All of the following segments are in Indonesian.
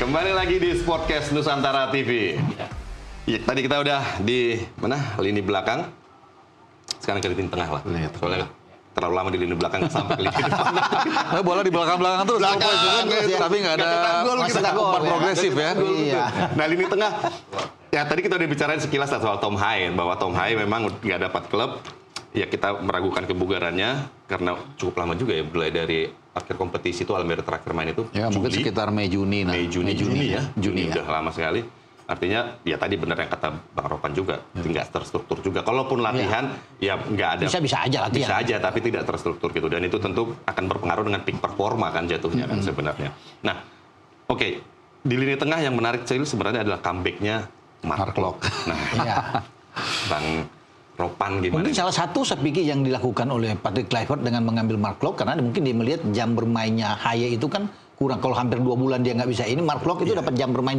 Kembali lagi di Sportcast Nusantara TV. Ya, tadi kita udah di mana? Lini belakang. Sekarang ke lini tengah lah. Soalnya terlalu lama di lini belakang sampai ke lini depan. Bola di belakang-belakang terus. Tapi nggak ada umpan progresif ya. Iya. Nah, lini tengah. Ya, tadi kita udah bicarain sekilas soal Tom Haye, bahwa Tom Haye memang nggak dapat klub. Ya, kita meragukan kebugarannya karena cukup lama juga ya, mulai dari akhir kompetisi itu Almere terakhir main itu Ya, mungkin sekitar Mei-Juni. Juni ya. Juni Udah lama sekali. Artinya ya tadi benar yang kata Bang Ropan juga, nggak terstruktur juga. Kalaupun latihan ya nggak ada. Bisa aja latihan. Bisa aja, tapi tidak terstruktur gitu. Dan itu tentu akan berpengaruh dengan peak performa kan jatuhnya kan sebenarnya. Nah, oke. Di lini tengah yang menarik sekali sebenarnya adalah comeback-nya Mark Klok. Nah, Bang Ropan gimana? Mungkin salah satu strategi yang dilakukan oleh Patrick Kluivert dengan mengambil Mark Klok karena mungkin dia melihat jam bermainnya Haye itu kan kurang. Kalau hampir 2 bulan dia nggak bisa ini, Mark Klok itu dapat jam bermain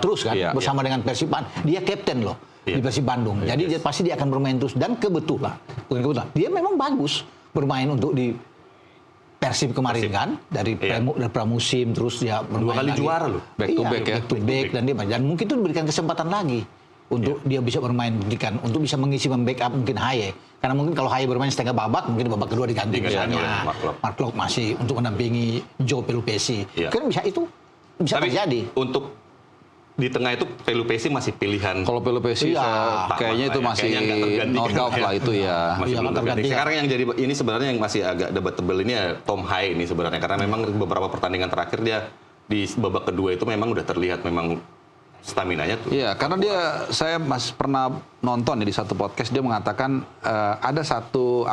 terus kan bersama dengan Persib Bandung. Dia kapten loh di Persib Bandung. Jadi dia pasti dia akan bermain terus dan kebetulan dia memang bagus bermain untuk di Persib kemarin kan dari pramusim terus dia bermain 2 kali lagi. juara loh. Back to back ya. Back to back dan mungkin itu diberikan kesempatan lagi untuk dia bisa bermain untuk bisa mengisi membackup mungkin Haye. Karena mungkin kalau Haye bermain setengah babak, mungkin babak kedua diganti misalnya. Mark Klok masih untuk mendampingi Joe Pelupesi. Kan bisa terjadi. Untuk di tengah itu Pelupesi masih pilihan. Kalau Pelupesi kayaknya itu masih no doubt lah itu ya. Masih belum terganti. Sekarang yang jadi ini sebenarnya yang masih agak debatable ini ya Tom Haye ini sebenarnya, karena memang beberapa pertandingan terakhir dia di babak kedua itu memang udah terlihat memang staminanya tuh. Iya, karena saya masih pernah nonton di satu podcast, dia mengatakan ada satu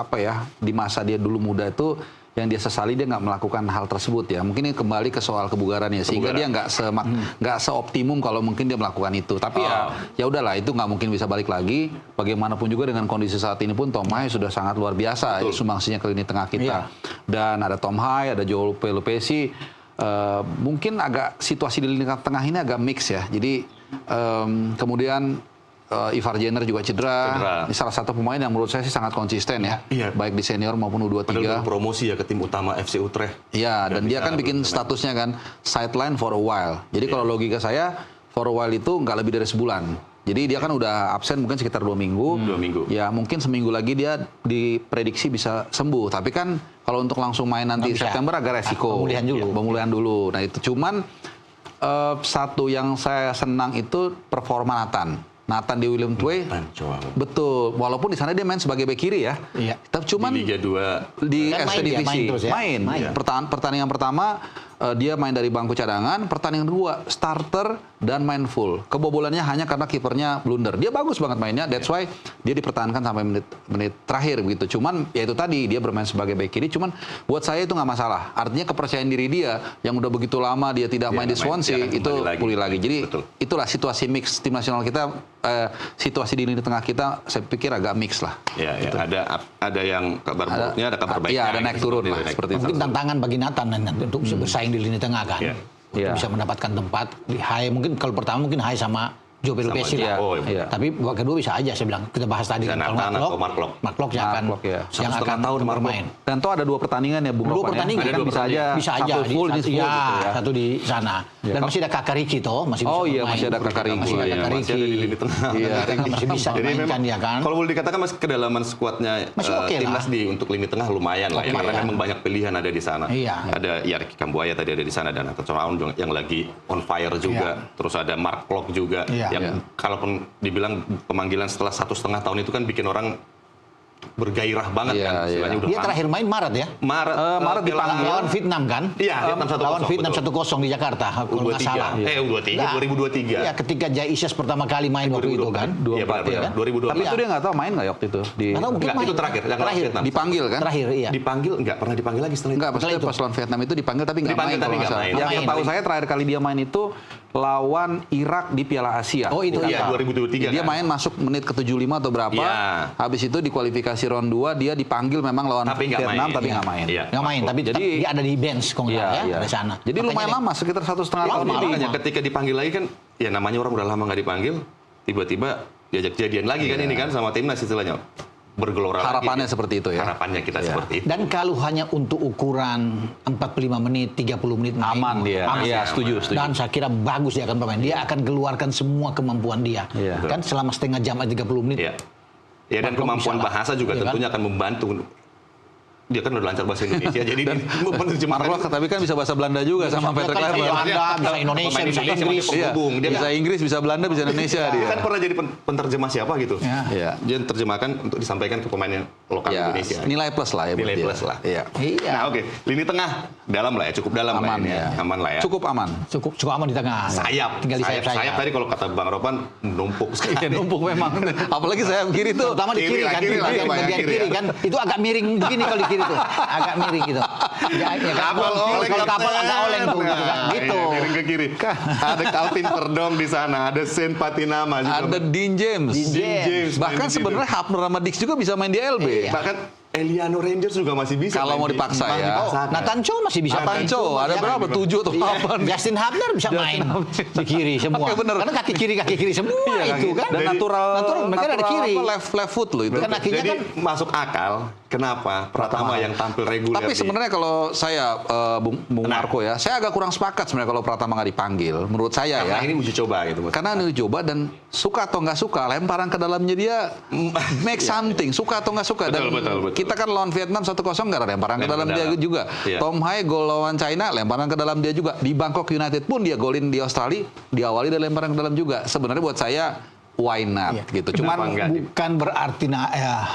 di masa dia dulu muda itu yang dia sesali dia nggak melakukan hal tersebut ya. Mungkin ini kembali ke soal kebugarannya sehingga dia nggak seoptimum kalau mungkin dia melakukan itu. Tapi ya udahlah, itu nggak mungkin bisa balik lagi. Bagaimanapun juga dengan kondisi saat ini pun Tom Haye sudah sangat luar biasa sumbangsinya ke lini tengah kita. Dan ada Tom Haye, ada Joe Pelupesi. Mungkin agak situasi di lini tengah ini agak mix ya. Jadi kemudian Ivar Jenner juga cedera. Ini salah satu pemain yang menurut saya sih sangat konsisten ya. Baik di senior maupun U23. Padahal promosi ya ke tim utama FC Utrecht. Iya, dan dia kan bikin statusnya kan sideline for a while. Jadi kalau logika saya for a while itu nggak lebih dari sebulan. Jadi dia kan udah absen mungkin sekitar 2 minggu. 2 minggu. Ya mungkin seminggu lagi dia diprediksi bisa sembuh. Tapi kan kalau untuk langsung main nanti September agak resiko. Pemulihan dulu. Nah itu cuman satu yang saya senang itu performa Nathan di Willem Tvei. Betul. Walaupun di sana dia main sebagai bek kiri ya. Iya. Tapi cuman di Liga 2 di Eredivisie main. Pertandingan pertama dia main dari bangku cadangan, pertandingan kedua starter dan main full. Kebobolannya hanya karena kipernya blunder. Dia bagus banget mainnya, that's why dia dipertahankan sampai menit terakhir begitu. Cuman ya itu tadi dia bermain sebagai bek kiri, cuman buat saya itu nggak masalah. Artinya kepercayaan diri dia yang udah begitu lama dia tidak main di Swansea itu pulih lagi. Jadi itulah situasi mix tim nasional kita, situasi di lini tengah kita saya pikir agak mix lah. Ya, gitu. Ada yang kabar buruknya, ada kabar baiknya. Iya, ada naik turun lah seperti itu. Mungkin tantangan bagi Nathan untuk bisa bersaing di lini tengah kan. Untuk bisa mendapatkan tempat di Haye, mungkin kalau pertama mungkin Haye sama Joe Pelupesi lah. Tapi babak kedua bisa aja saya bilang. Kita bahas tadi kalau Mark Klok yang akan bermain. Dan toh ada 2 pertandingan ya Bung Ropan. 2 pertandingan kan bisa aja satu full gitu ya. Satu di sana. Dan masih ada Kakariki toh, masih bisa bermain. Masih ada Kakariki. Masih ada Masih ada di lini tengah. Masih bisa dimainkan ya kan. Kalau boleh dikatakan masih kedalaman skuadnya timnas untuk lini tengah lumayan lah ya, karena memang banyak pilihan ada di sana. Ada Yarki Kambuaya tadi ada di sana, dan Nathan Chonaun yang lagi on fire juga. Terus ada Mark Klok juga. Yang kalaupun dibilang pemanggilan setelah 1,5 tahun itu kan bikin orang bergairah banget kan. Dia terakhir main Maret ya? Maret dipanggil lawan Vietnam kan? Iya, lawan Vietnam 1-0 di Jakarta kalau nggak salah. U23, 2023. Iya, ketika Jai Isyas pertama kali main waktu itu kan? 2024. Tapi itu dia nggak tahu main nggak waktu itu? Itu terakhir. Dipanggil kan? Terakhir, iya. Dipanggil, nggak pernah dipanggil lagi setelah itu. Nggak, maksudnya pas lawan Vietnam itu dipanggil tapi nggak main. Yang tahu saya terakhir kali dia main itu lawan Irak di Piala Asia. Oh itu ya 2023. Dia main masuk menit ke 75 atau berapa. Habis itu di kualifikasi round 2 dia dipanggil memang lawan Vietnam tapi nggak main. Nggak main, tapi jadi dia ada di bench kok ya di sana. Jadi lumayan lama, sekitar 1,5 tahun ini. Ketika dipanggil lagi kan, ya namanya orang udah lama nggak dipanggil, tiba-tiba diajak jadian lagi kan ini kan sama timnas istilahnya. bergelora harapannya lagi. Seperti itu ya. Harapannya kita seperti itu. Dan kalau hanya untuk ukuran 45 menit, 30 menit main, Aman dia. Iya, setuju. Dan saya kira bagus dia akan bermain. Dia akan keluarkan semua kemampuan dia. Kan selama setengah jam 30 menit. Iya. Ya, dan kemampuan bahasa juga tentunya akan membantu. Dia kan udah lancar bahasa Indonesia, jadi Mark tapi kan bisa bahasa Belanda juga sama Patrick Kluivert. Belanda, bisa Indonesia, bisa Inggris. Dia bisa Inggris, bisa Belanda, bisa Indonesia dia. Kan pernah jadi penterjemah siapa gitu. Iya. Dia terjemahkan untuk disampaikan ke pemain lokal Indonesia. Nilai plus lah ya. Nilai plus lah. Iya. Nah, oke. Lini tengah dalam lah ya, cukup dalam lah ini. Aman lah ya. Cukup aman. Cukup aman di tengah. Sayap. Tinggal di sayap. Tadi kalau kata Bang Ropan numpuk sekali. Iya, numpuk memang. Apalagi sayap kiri tuh. Terutama di kiri kan. Bagian kiri kan. Itu agak miring begini kalau di kiri tuh. Agak miring gitu. Kalau kapal agak oleng tuh gitu kan. Gitu. Miring ke kiri. Ada Calvin Verdong di sana, ada Sen Patinama juga. Ada Dean James. Bahkan sebenarnya Hapner sama Dix juga bisa main di LB. Bahkan Eliano Rangers juga masih bisa. Kalau mau dipaksa ya. Nathan Cho masih bisa. Nathan Cho ada berapa? 7 atau 8. Justin Hapner bisa main di kiri semua. Karena kaki kiri semua itu kan. Dan natural mereka ada kiri. Left foot loh itu. Jadi kan masuk akal. Kenapa Pratama yang tampil reguler? Tapi sebenarnya kalau saya Bung Marco ya, saya agak kurang sepakat sebenarnya kalau Pratama nggak dipanggil. Menurut saya ya. Karena ini uji coba gitu. Karena ini uji coba dan suka atau nggak suka lemparan ke dalamnya dia make something. Suka atau nggak suka. Dan betul. kita kan lawan Vietnam 1-0 nggak ada lemparan ke dalam dia juga. Tom Hai gol lawan China lemparan ke dalam dia juga. Di Bangkok United pun dia golin di Australia diawali dari lemparan ke dalam juga. Sebenarnya buat saya why not gitu. Cuman bukan berarti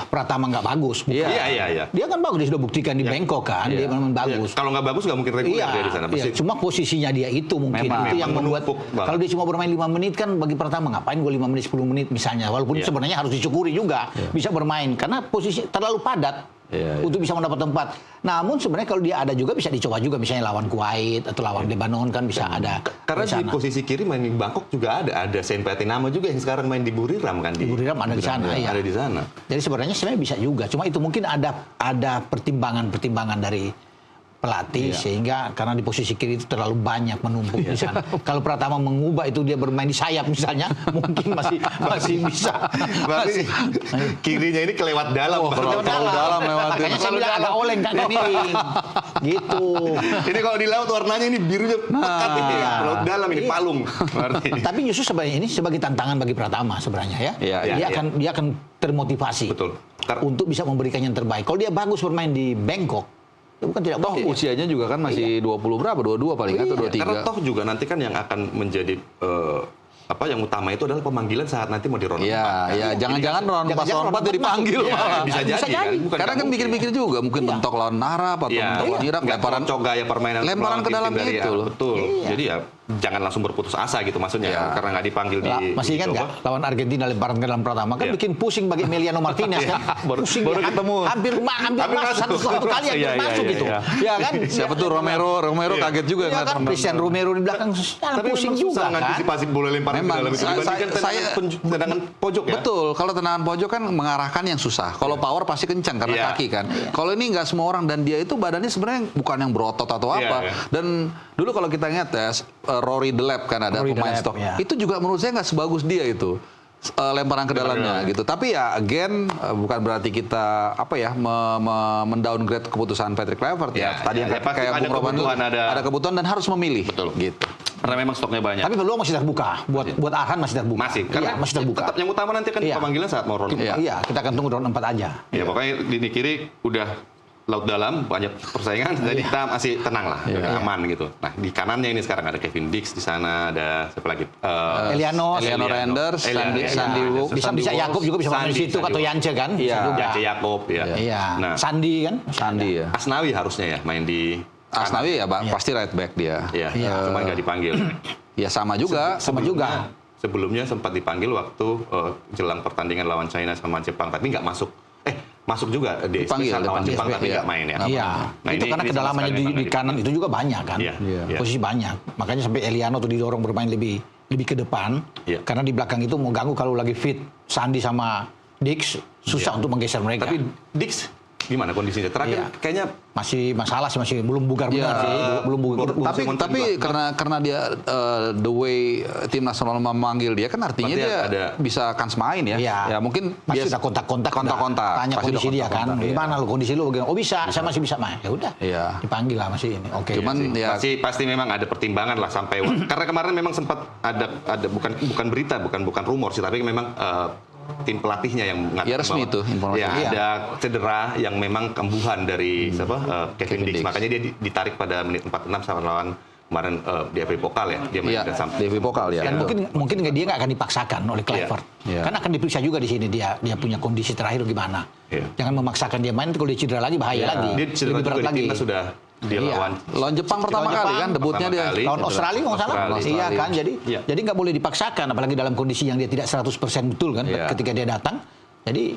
Pratama nggak bagus. Iya. Dia kan bagus, dia sudah buktikan di Bangkok kan, dia memang bagus. Kalau nggak bagus nggak mungkin reguler dia di sana. Cuma posisinya dia itu mungkin itu yang membuat kalau dia cuma bermain 5 menit kan bagi Pratama ngapain gue 5 menit 10 menit misalnya. Walaupun sebenarnya harus disyukuri juga bisa bermain karena posisi terlalu padat. Untuk bisa mendapat tempat. Namun sebenarnya kalau dia ada juga bisa dicoba juga misalnya lawan Kuwait atau lawan Lebanon kan bisa ada. Karena di posisi kiri main di Bangkok juga ada Sen Patinama juga yang sekarang main di Buriram kan. Di Buriram ada di sana. Ada di sana. Jadi sebenarnya bisa juga. Cuma itu mungkin ada pertimbangan dari pelatih sehingga karena di posisi kiri itu terlalu banyak menumpuk di sana. Kalau Pratama mengubah itu dia bermain di sayap misalnya, mungkin masih bisa. Berarti kirinya ini kelewat dalam. Kelewat dalam lewat. Makanya saya bilang agak oleng kan miring. Gitu. Ini kalau di laut warnanya ini birunya pekat ini. Laut dalam ini palung. Tapi justru sebenarnya ini sebagai tantangan bagi Pratama sebenarnya ya. Dia akan termotivasi. Betul. Untuk bisa memberikan yang terbaik. Kalau dia bagus bermain di Bangkok, bukan tidak toh usianya juga kan masih 20 berapa? 22 paling atau 23. Karena toh juga nanti kan yang akan menjadi yang utama itu adalah pemanggilan saat nanti mau di ronde 4. Iya, jangan-jangan ronde 4 dia dipanggil malah. Bisa jadi kan. Karena kan mikir-mikir juga mungkin bentok lawan Arab atau bentok lawan Irak lemparan gaya permainan lemparan ke dalam itu loh. Betul. Jadi ya jangan langsung berputus asa gitu maksudnya karena nggak dipanggil di masih ingat nggak lawan Argentina lemparan ke dalam Pratama kan bikin pusing bagi Emiliano Martinez kan pusing baru ketemu hampir masuk satu kali hampir masuk gitu ya kan siapa tuh Romero kaget juga kan Christian Romero di belakang pusing juga kan antisipasi bola lemparan ke dalam itu dibandingkan tendangan pojok ya betul kalau tendangan pojok kan mengarahkan yang susah kalau power pasti kencang karena kaki kan kalau ini nggak semua orang dan dia itu badannya sebenarnya bukan yang berotot atau apa dan dulu kalau kita ingat ya Rory Delap kan ada pemain stok. Itu juga menurut saya nggak sebagus dia itu lemparan ke dalamnya gitu. Tapi ya again bukan berarti kita mendowngrade keputusan Patrick Kluivert ya. Tadi yang kayak Bung Roman ada kebutuhan dan harus memilih. Betul. Gitu. Karena memang stoknya banyak. Tapi peluang masih terbuka buat Arhan masih terbuka. Masih terbuka. Tetap yang utama nanti kan pemanggilan saat mau ronde 4. Iya, kita akan tunggu ronde 4 aja. Ya pokoknya di kiri udah laut dalam banyak persaingan jadi kita masih tenang lah aman gitu. Nah di kanannya ini sekarang ada Kevin Dix di sana ada siapa lagi Eliano Randers Sandy bisa Yakob juga bisa main di situ atau Yance kan Yance Yakob nah Sandi ya Asnawi harusnya ya main di Asnawi ya pasti right back dia cuma nggak dipanggil ya sama juga sebelumnya sempat dipanggil waktu jelang pertandingan lawan China sama Jepang tapi nggak masuk juga di lawan Jepang tapi nggak main ya. Iya. Nah, itu karena kedalamannya di kanan itu juga banyak kan. Posisi banyak. Makanya sampai Eliano tuh didorong bermain lebih ke depan. Karena di belakang itu mau ganggu kalau lagi fit Sandi sama Dix susah untuk menggeser mereka. Tapi Dix gimana kondisinya? Terakhir kayaknya masih masalah sih, masih belum bugar benar sih, belum bugar. Tapi karena dia the way tim nasional memanggil dia kan artinya dia bisa kans main ya. Ya mungkin dia sudah kontak-kontak. Tanya kondisi dia kan, gimana lo kondisi lo? Oh bisa, saya masih bisa main. Ya udah, dipanggil lah masih ini. Oke. Cuman ya pasti memang ada pertimbangan lah sampai karena kemarin memang sempat ada bukan berita, bukan rumor sih, tapi memang tim pelatihnya yang mengatakan resmi itu informasinya. Ada cedera yang memang kambuhan dari Kevin Dix. Makanya dia ditarik pada menit 46 sama lawan kemarin di FA Pokal ya. Dia main di FA Pokal ya. Dan mungkin dia nggak akan dipaksakan oleh Kluivert. Kan akan diperiksa juga di sini dia punya kondisi terakhir gimana. Jangan memaksakan dia main, kalau dia cedera lagi bahaya lagi. Dia cedera juga di timnas sudah lawan Jepang pertama kali kan debutnya dia lawan Australia nggak salah. Iya kan, jadi nggak boleh dipaksakan, apalagi dalam kondisi yang dia tidak 100% betul kan ketika dia datang. Jadi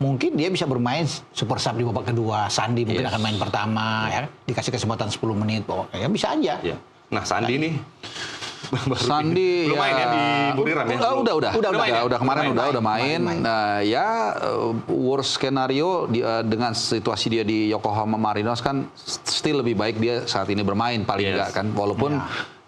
mungkin dia bisa bermain super sub di babak kedua. Sandi mungkin akan main pertama ya, dikasih kesempatan 10 menit ya bisa aja. Nah Sandi nih Sandi belum main ya di Buriram ya? Udah kemarin udah main. Nah, worst skenario dengan situasi dia di Yokohama Marinos kan still lebih baik dia saat ini bermain paling enggak kan, walaupun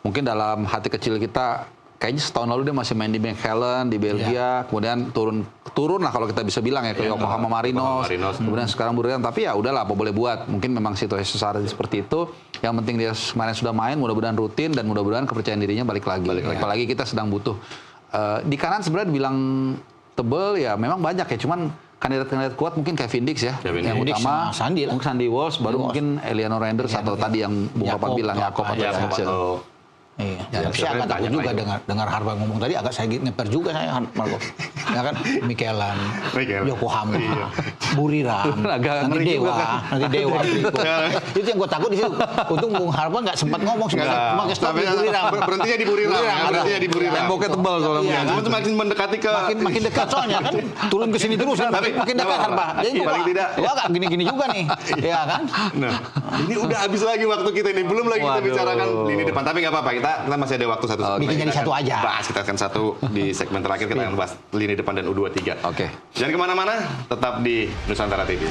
mungkin dalam hati kecil kita kayaknya setahun lalu dia masih main di McAllen di Belgia, kemudian turun lah kalau kita bisa bilang ya ke Yokohama Marinos, kemudian sekarang Buriram. Tapi ya udahlah, apa boleh buat, mungkin memang situasi seperti itu. Yang penting dia kemarin sudah main, mudah-mudahan rutin dan mudah-mudahan kepercayaan dirinya balik lagi. Apalagi kita sedang butuh di kanan sebenarnya dibilang tebel ya memang banyak ya, cuman kandidat kuat mungkin Kevin Dix ya, yang utama Sandi Walsh, baru mungkin Eliano Renders atau tadi yang Bung Ropan bilang Jakob atau Jansen. Iya, saya agak takut juga dengar Harba ngomong tadi, agak saya ngeper juga saya Marco. Ya kan, Mikelan, Yokohama, Buriram, nanti Dewa. Itu yang gue takut di situ. Untung Bung Harba nggak sempat ngomong, cuma ke stop di Buriram. Berhentinya di Buriram. Temboknya tebal soalnya. Cuma makin mendekati ke makin dekat soalnya kan, turun ke sini terus kan, makin dekat Harba. Jadi paling tidak, agak gini-gini juga nih, ya kan? Nah, ini udah habis lagi waktu kita ini, belum lagi kita bicarakan lini depan. Tapi nggak apa-apa. Kita masih ada waktu satu. Bikin jadi satu aja. Kita akan satu di segmen terakhir, kita akan bahas lini depan dan U23. Oke. Jangan kemana-mana, tetap di Nusantara TV.